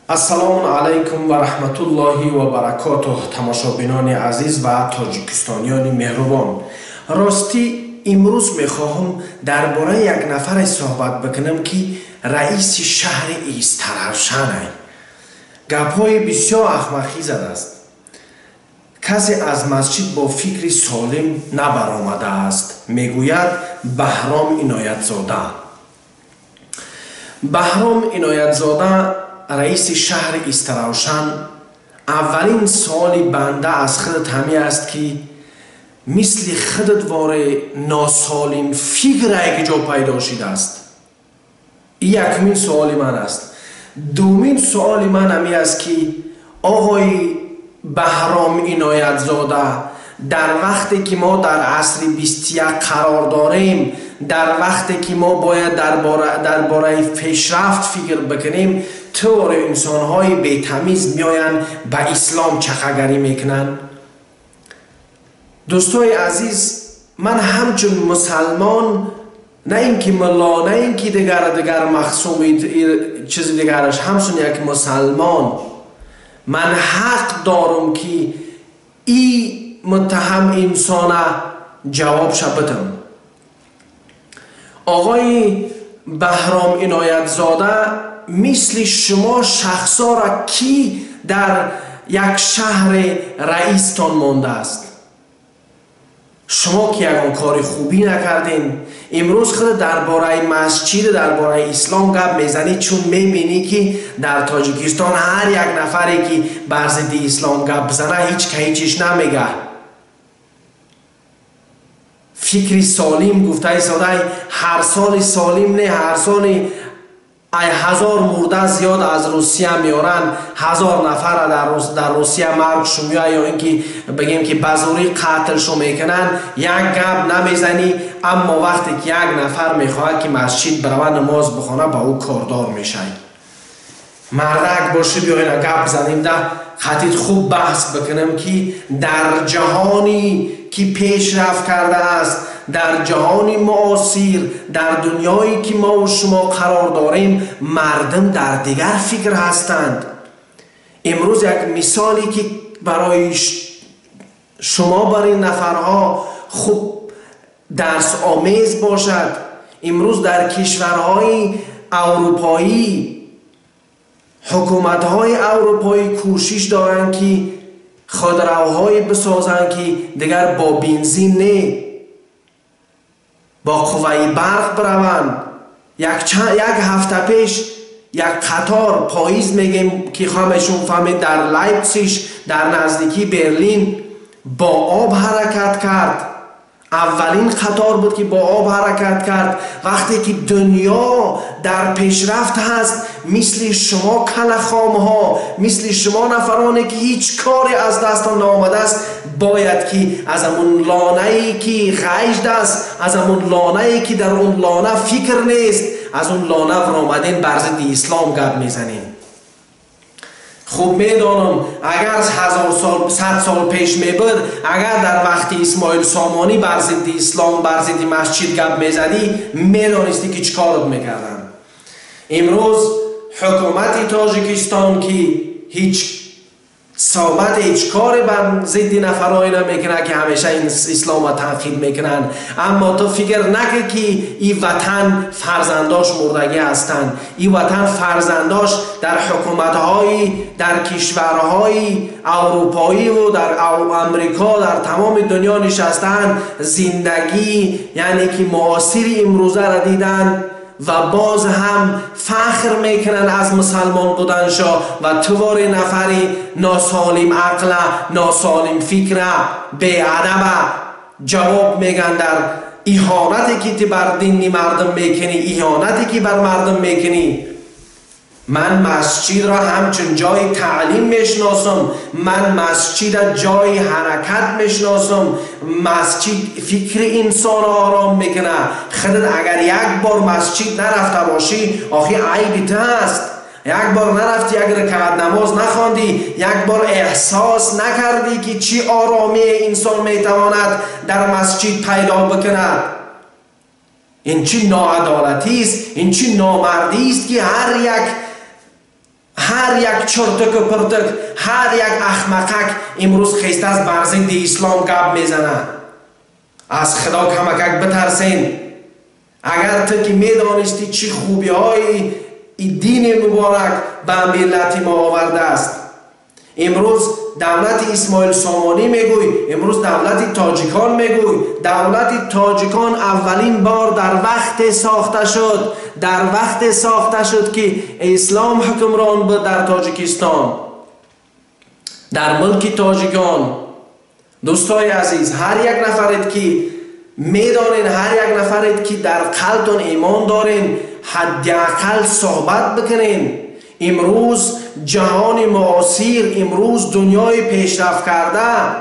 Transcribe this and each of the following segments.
السلام علیکم و رحمت الله و برکاته. تماشابینان عزیز و تاجیکستانیان مهربان، راستی امروز میخواهم درباره یک نفر صحبت بکنم که رئیس شهر ایسترهشان. گپ‌های بسیار احمقی زده است. کسی از مسجد با فکر سالم نبرآمده است. میگوید بهرام عنایتزاده. بهرام عنایتزاده رئیس شهر ایسترهشان اولین سوالی بنده از خودت همین است که مثل خودت واره ناسالم فکر یک جا پیدا شده است. یکمین سوالی من است. دومین سوالی من همین است که آقای بهرام عنایتزاده، در وقتی که ما در عصر 21 قرار داریم، در وقتی که ما باید درباره پیشرفت فکر بکنیم، طور انسان‌های بی‌تمیز میآیند به اسلام چخگری میکنند. دوستای عزیز، من همچون مسلمان، نه اینکه ملا، نه اینکه دیگر مخصوم چیز دیگرش، همچون یک مسلمان من حق دارم که این متهم انسان جواب بدم. آقای بهرام عنایتزاده مثل شما شخصا را کی در یک شهر رئیستان مانده است؟ شما که یکان کار خوبی نکردین. امروز خود درباره مسجد، درباره اسلام گپ میزنی، چون میبینی که در تاجیکستان هر یک نفری که بر ضد اسلام گپ بزنه هیچیش نمیگه. فکری سالم گفته ساده، هر سال سالم نه، هر سال 1000 مرده زیاد از روسیه میارن، 1000 نفر در روسیه مرگ شمیه، یا اینکه بگیم که بزوری قتل شو میکنن، یک گپ نمیزنی. اما وقتی که یک نفر میخواد که مسجد بروه نماز بخونه، با او کاردار میشه. مردک باشه بیاین گپ زنیم، ده خطیت خوب بحث بکنم که در جهانی که پیشرفت کرده است، در جهان معاصر، در دنیایی که ما و شما قرار داریم، مردم در دیگر فکر هستند. امروز یک مثالی که برای شما، برای نفرها خوب درس آمیز باشد. امروز در کشورهای اروپایی، حکومت‌های اروپایی کوشش دارند که خودروهای بسازند که دیگر با بنزین نه، با قوه برق بروند. یک هفته پیش یک قطار پاییز میگیم که همشون فهمید در لایپزیگ در نزدیکی برلین با آب حرکت کرد. اولین قطار بود که با آب حرکت کرد. وقتی که دنیا در پیشرفت هست، مثل شما کلخام ها، مثل شما نفرانی که هیچ کاری از دستان نآمده است، باید که از امون لانه‌ای که غیجد است، از امون لانه‌ای که در اون لانه فکر نیست، از اون لانه آمدین بر ضد اسلام گپ میزنین. خوب میدانم اگر 1000 سال 100 سال پیش میبود، اگر در وقت اسماعیل سامانی بر ضد اسلام، بر ضد مسجد گپ میزدی، میدانستی که چیکار میکردن. امروز حکومت تاجیکستان که هیچ صحبت، هیچ کاری بر ضد نفرایی نمیکنه که همیشه این اسلام را تنقید میکنن. اما تو فکر نکن که این وطن فرزنداش مردگی هستند. این وطن فرزنداش در حکومت‌های، در کشورهای اروپایی و در امریکا، در تمام دنیا نشستند، زندگی یعنی که معاصر امروزه را دیدن و باز هم فخر میکنن از مسلمان بودنشا و توار نفری ناسالم عقل، ناسالم فکر، بی‌ادب جواب میگن در اهانتی که بر دین مردم میکنی، اهانتی که بر مردم میکنی. من مسجد را همچون جای تعلیم میشناسم، من مسجد جای حرکت میشناسم. مسجد فکر انسان آرام میکنه. خودت اگر یک بار مسجد نرفته باشی، آخی عیب تو است. یک بار نرفتی، یک رکعت نماز نخواندی، یک بار احساس نکردی که چی آرامی انسان میتواند در مسجد پیدا بکند. این چی ناعدالتی است، این چی نامردی است که هر هر یک چرتک و پرتک، هر یک احمقک امروز خیسته از بر ضد اسلام گپ میزنه. از خدا کمکک بترسین. اگر تو که میدانستی چی خوبی های دین مبارک به ملت ما آورده است. امروز دولت اسماعیل سامانی میگوی، امروز دولت تاجیکان میگوی. دولت تاجیکان اولین بار در وقت ساخته شد که اسلام حکمران بود در تاجیکستان، در ملک تاجیکان. دوستای عزیز، هر یک نفرید که میدانین، هر یک نفرید که در قلبتون ایمان دارین، حداقل صحبت بکنین. امروز جهان معاصر، امروز دنیای پیشرفت کرده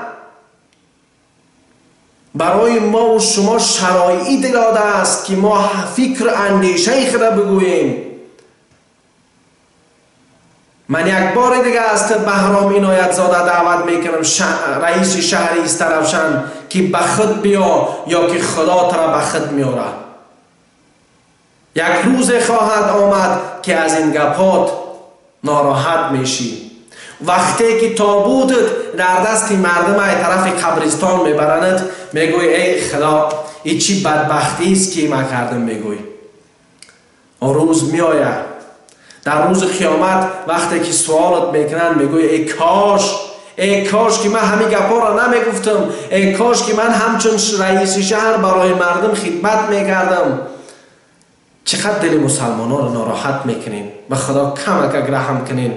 برای ما و شما شرایط داده است که ما فکر اندیشه خود بگوییم. من یک بار دیگه از بهرام عنایت زاده دعوت میکنم، رئیس شهر استرفشن، که به خود بیا یا که خدا ترا به خود میاره. یک روز خواهد آمد که از این گپات ناراحت میشی. وقتی که تابوتت در دست مردم ای طرف قبرستان میبرند، میگوی ای خدا این چی بدبختی است که ما کردم. میگوی اون روز میآید. در روز قیامت وقتی که سوالت میکنن، میگوی ای کاش که من همین گپا را نمیگفتم، ای کاش که من همچون رئیس شهر برای مردم خدمت میکردم. چقدر دل مسلمانان را ناراحت میکنین. به خدا کمک رحم کنین.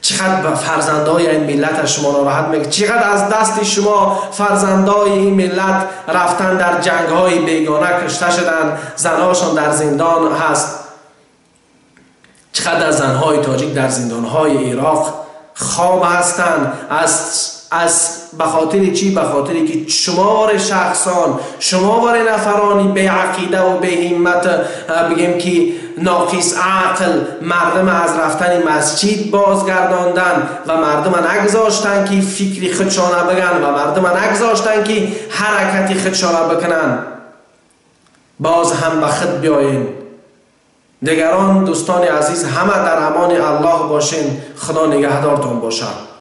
چقدر به فرزندای این ملت شما ناراحت میکنین. چقدر از دست شما فرزندای این ملت رفتن در جنگ‌های بیگانه کشته شدن، زنهاشون در زندان هست. چقدر زنهای تاجیک در زندانهای عراق خواب هستند از به خاطر چی؟ به خاطری که شمار شخصان، شمار نفرانی به عقیده و به همت، بگیم که ناقص عقل، مردم از رفتن مسجد بازگرداندن و مردم نگذاشتن که فکری خودشانه بگن و مردم نگذاشتن که حرکتی خودشانه بکنن. باز هم به خود بیاین. دیگران دوستان عزیز، همه در امان الله باشین. خدا نگهدارتان باشه.